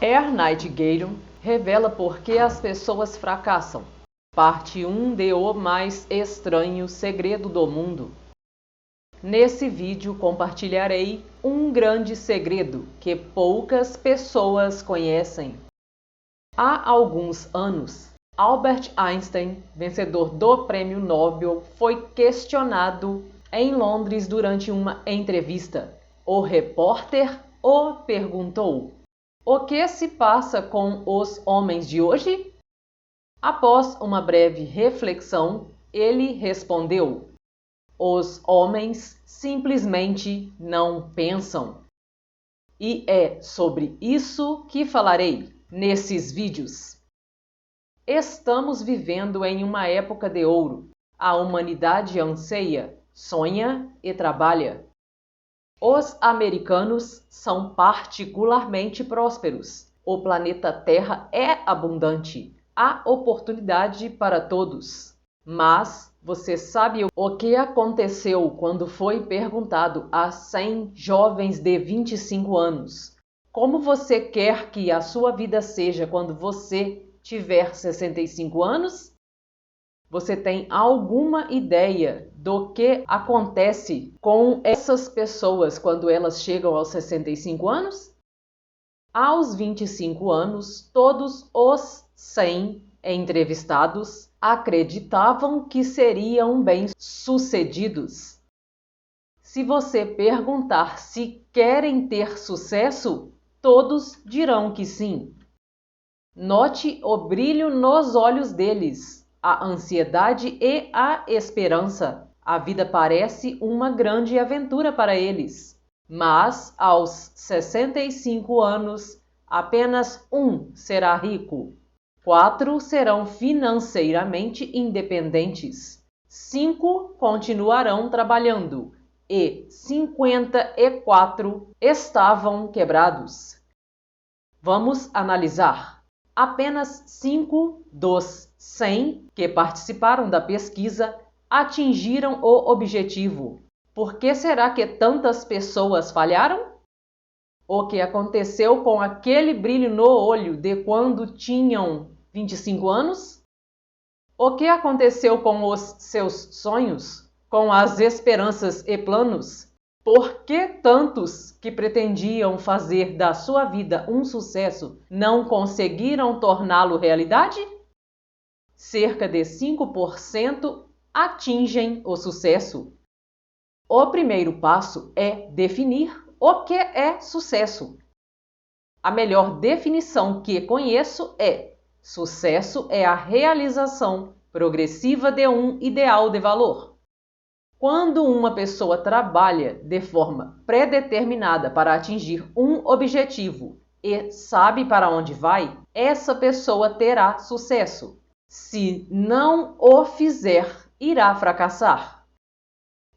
Earl Nightingale revela por que as pessoas fracassam. Parte 1 de O Mais Estranho Segredo do Mundo. Nesse vídeo compartilharei um grande segredo que poucas pessoas conhecem. Há alguns anos, Albert Einstein, vencedor do Prêmio Nobel, foi questionado em Londres durante uma entrevista. O repórter o perguntou: "O que se passa com os homens de hoje?" Após uma breve reflexão, ele respondeu: "Os homens simplesmente não pensam." E é sobre isso que falarei nesses vídeos. Estamos vivendo em uma época de ouro. A humanidade anseia, sonha e trabalha. Os americanos são particularmente prósperos. O planeta Terra é abundante. Há oportunidade para todos. Mas você sabe o que aconteceu quando foi perguntado a 100 jovens de 25 anos: como você quer que a sua vida seja quando você tiver 65 anos? Você tem alguma ideia do que acontece com essas pessoas quando elas chegam aos 65 anos? Aos 25 anos, todos os 100 entrevistados acreditavam que seriam bem-sucedidos. Se você perguntar se querem ter sucesso, todos dirão que sim. Note o brilho nos olhos deles, a ansiedade e a esperança. A vida parece uma grande aventura para eles. Mas, aos 65 anos, apenas um será rico. 4 serão financeiramente independentes. 5 continuarão trabalhando. E 54 estavam quebrados. Vamos analisar. Apenas 5 dos 100 que participaram da pesquisa atingiram o objetivo. Por que será que tantas pessoas falharam? O que aconteceu com aquele brilho no olho de quando tinham 25 anos? O que aconteceu com os seus sonhos, com as esperanças e planos? Por que tantos que pretendiam fazer da sua vida um sucesso não conseguiram torná-lo realidade? Cerca de 5% atingem o sucesso. O primeiro passo é definir o que é sucesso. A melhor definição que conheço é: sucesso é a realização progressiva de um ideal de valor. Quando uma pessoa trabalha de forma predeterminada para atingir um objetivo e sabe para onde vai, essa pessoa terá sucesso. Se não o fizer, irá fracassar.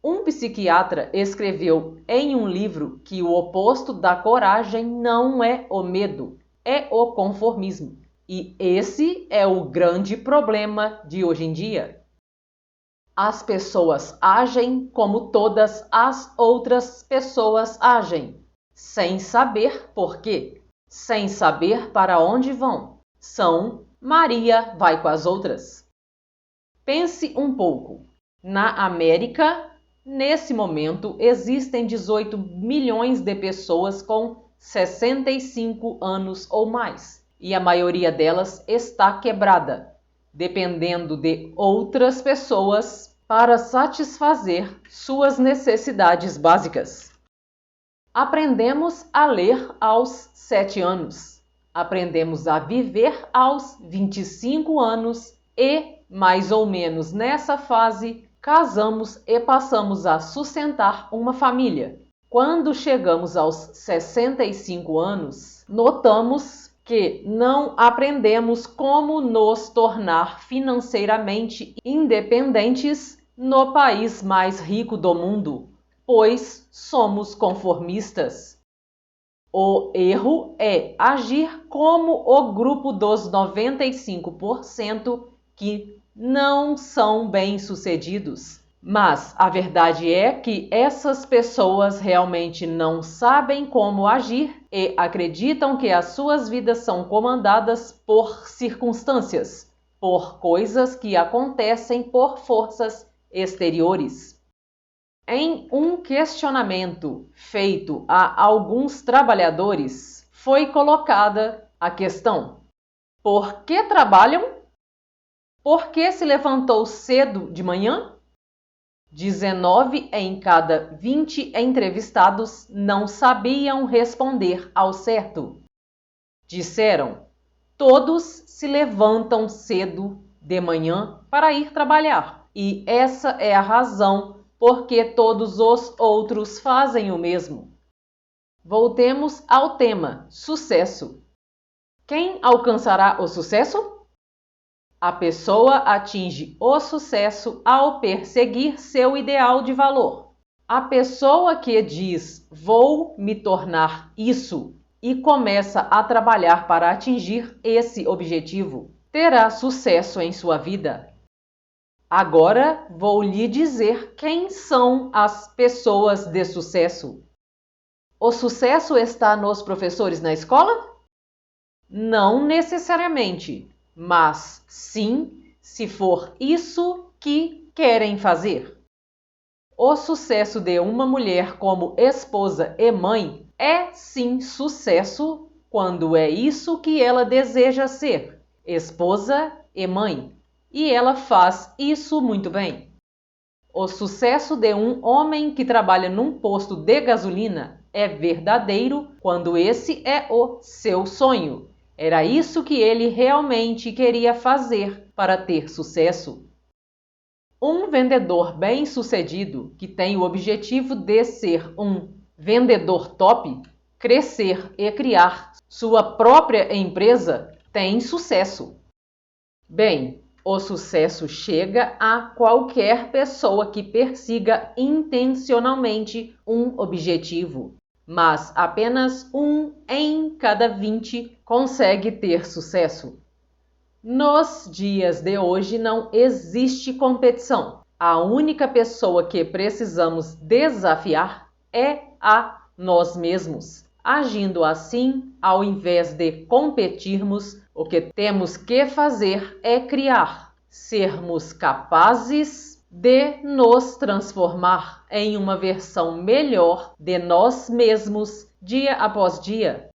Um psiquiatra escreveu em um livro que o oposto da coragem não é o medo, é o conformismo. E esse é o grande problema de hoje em dia. As pessoas agem como todas as outras pessoas agem, sem saber por quê, sem saber para onde vão. São Maria vai com as outras. Pense um pouco. Na América, nesse momento, existem 18 milhões de pessoas com 65 anos ou mais, e a maioria delas está quebrada, dependendo de outras pessoas para satisfazer suas necessidades básicas. Aprendemos a ler aos 7 anos. Aprendemos a viver aos 25 anos e, mais ou menos nessa fase, casamos e passamos a sustentar uma família. Quando chegamos aos 65 anos, notamos que não aprendemos como nos tornar financeiramente independentes no país mais rico do mundo, pois somos conformistas. O erro é agir como o grupo dos 95% que não são bem-sucedidos. Mas a verdade é que essas pessoas realmente não sabem como agir e acreditam que as suas vidas são comandadas por circunstâncias, por coisas que acontecem por forças exteriores. Em um questionamento feito a alguns trabalhadores, foi colocada a questão: por que trabalham? Por que se levantou cedo de manhã? 19 em cada 20 entrevistados não sabiam responder ao certo. Disseram: todos se levantam cedo de manhã para ir trabalhar, e essa é a razão por que todos os outros fazem o mesmo. Voltemos ao tema: sucesso. Quem alcançará o sucesso? A pessoa atinge o sucesso ao perseguir seu ideal de valor. A pessoa que diz vou me tornar isso e começa a trabalhar para atingir esse objetivo, terá sucesso em sua vida. Agora vou lhe dizer quem são as pessoas de sucesso. O sucesso está nos professores na escola? Não necessariamente. Mas sim, se for isso que querem fazer. O sucesso de uma mulher como esposa e mãe é sim sucesso quando é isso que ela deseja ser, esposa e mãe, e ela faz isso muito bem. O sucesso de um homem que trabalha num posto de gasolina é verdadeiro quando esse é o seu sonho. Era isso que ele realmente queria fazer para ter sucesso. Um vendedor bem-sucedido que tem o objetivo de ser um vendedor top, crescer e criar sua própria empresa, tem sucesso. Bem, o sucesso chega a qualquer pessoa que persiga intencionalmente um objetivo. Mas apenas 1 em cada 20 consegue ter sucesso. Nos dias de hoje não existe competição. A única pessoa que precisamos desafiar é a nós mesmos. Agindo assim, ao invés de competirmos, o que temos que fazer é criar, sermos capazes de nos transformar em uma versão melhor de nós mesmos dia após dia.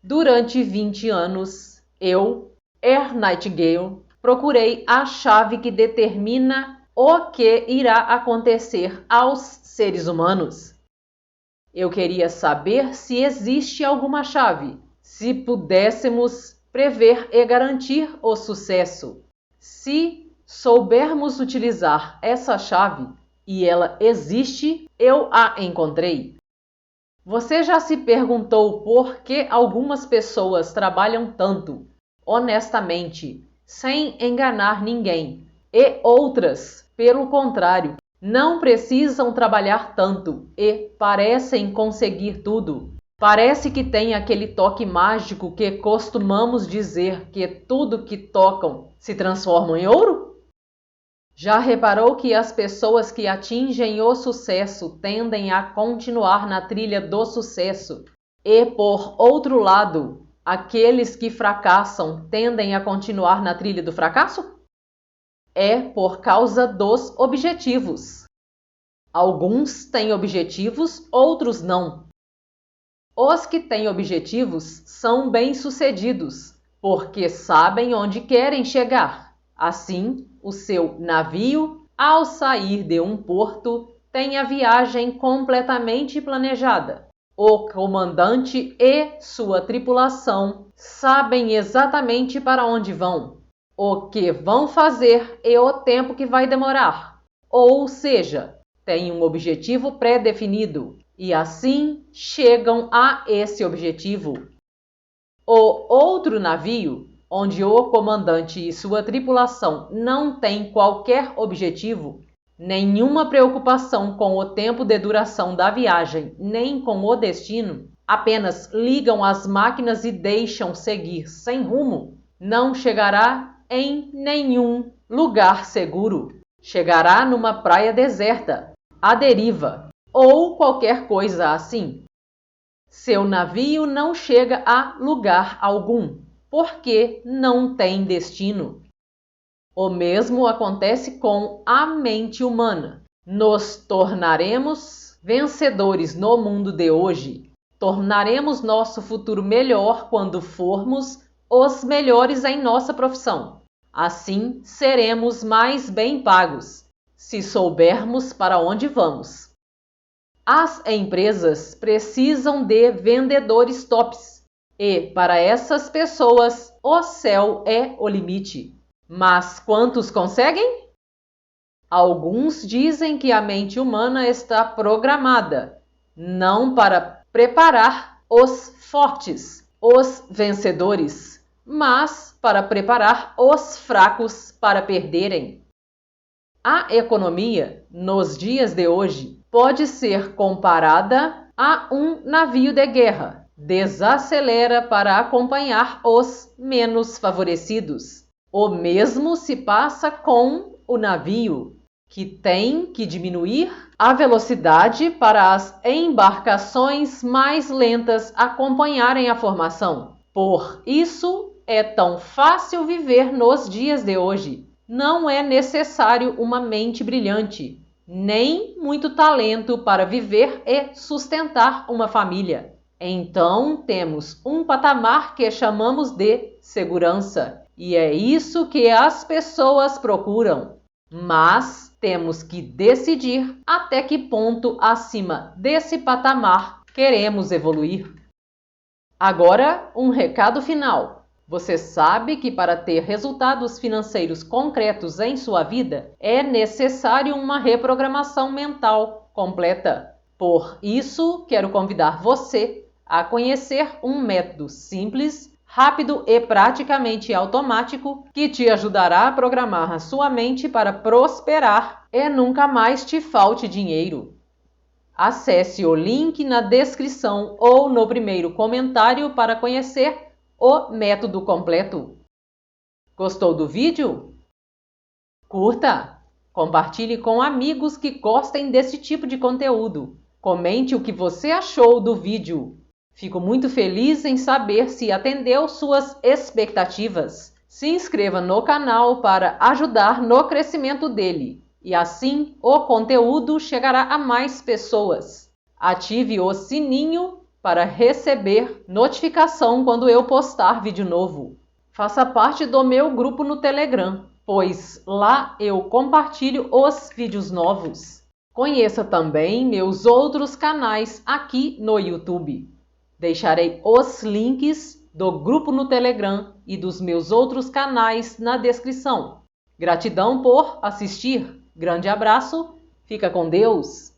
Durante 20 anos, eu, Earl Nightingale, procurei a chave que determina o que irá acontecer aos seres humanos. Eu queria saber se existe alguma chave, se pudéssemos prever e garantir o sucesso. Se soubermos utilizar essa chave, e ela existe, eu a encontrei. Você já se perguntou por que algumas pessoas trabalham tanto, honestamente, sem enganar ninguém, e outras, pelo contrário, não precisam trabalhar tanto e parecem conseguir tudo? Parece que tem aquele toque mágico que costumamos dizer que tudo que tocam se transforma em ouro? Já reparou que as pessoas que atingem o sucesso tendem a continuar na trilha do sucesso e, por outro lado, aqueles que fracassam tendem a continuar na trilha do fracasso? É por causa dos objetivos. Alguns têm objetivos, outros não. Os que têm objetivos são bem-sucedidos, porque sabem onde querem chegar. Assim, o seu navio, ao sair de um porto, tem a viagem completamente planejada. O comandante e sua tripulação sabem exatamente para onde vão, o que vão fazer e o tempo que vai demorar. Ou seja, têm um objetivo pré-definido e assim chegam a esse objetivo. O outro navio, onde o comandante e sua tripulação não têm qualquer objetivo, nenhuma preocupação com o tempo de duração da viagem, nem com o destino, apenas ligam as máquinas e deixam seguir sem rumo, não chegará em nenhum lugar seguro. chegará numa praia deserta, à deriva, ou qualquer coisa assim. Seu navio não chega a lugar algum, porque não tem destino. O mesmo acontece com a mente humana. Nos tornaremos vencedores no mundo de hoje. Tornaremos nosso futuro melhor quando formos os melhores em nossa profissão. Assim, seremos mais bem pagos, se soubermos para onde vamos. As empresas precisam de vendedores tops e, para essas pessoas, o céu é o limite. Mas quantos conseguem? Alguns dizem que a mente humana está programada, não para preparar os fortes, os vencedores, mas para preparar os fracos para perderem. A economia, nos dias de hoje, pode ser comparada a um navio de guerra. Desacelera para acompanhar os menos favorecidos. O mesmo se passa com o navio, que tem que diminuir a velocidade para as embarcações mais lentas acompanharem a formação. Por isso é tão fácil viver nos dias de hoje. Não é necessário uma mente brilhante, nem muito talento para viver e sustentar uma família. Então temos um patamar que chamamos de segurança. E é isso que as pessoas procuram. Mas temos que decidir até que ponto acima desse patamar queremos evoluir. Agora, um recado final. Você sabe que para ter resultados financeiros concretos em sua vida, é necessário uma reprogramação mental completa. Por isso, quero convidar você a conhecer um método simples, rápido e praticamente automático que te ajudará a programar a sua mente para prosperar e nunca mais te falte dinheiro. Acesse o link na descrição ou no primeiro comentário para conhecer o método completo. Gostou do vídeo? Curta! Compartilhe com amigos que gostem desse tipo de conteúdo. Comente o que você achou do vídeo. Fico muito feliz em saber se atendeu suas expectativas. Se inscreva no canal para ajudar no crescimento dele e assim o conteúdo chegará a mais pessoas. Ative o sininho para receber notificação quando eu postar vídeo novo. Faça parte do meu grupo no Telegram, pois lá eu compartilho os vídeos novos. Conheça também meus outros canais aqui no YouTube. Deixarei os links do grupo no Telegram e dos meus outros canais na descrição. Gratidão por assistir. Grande abraço. Fica com Deus.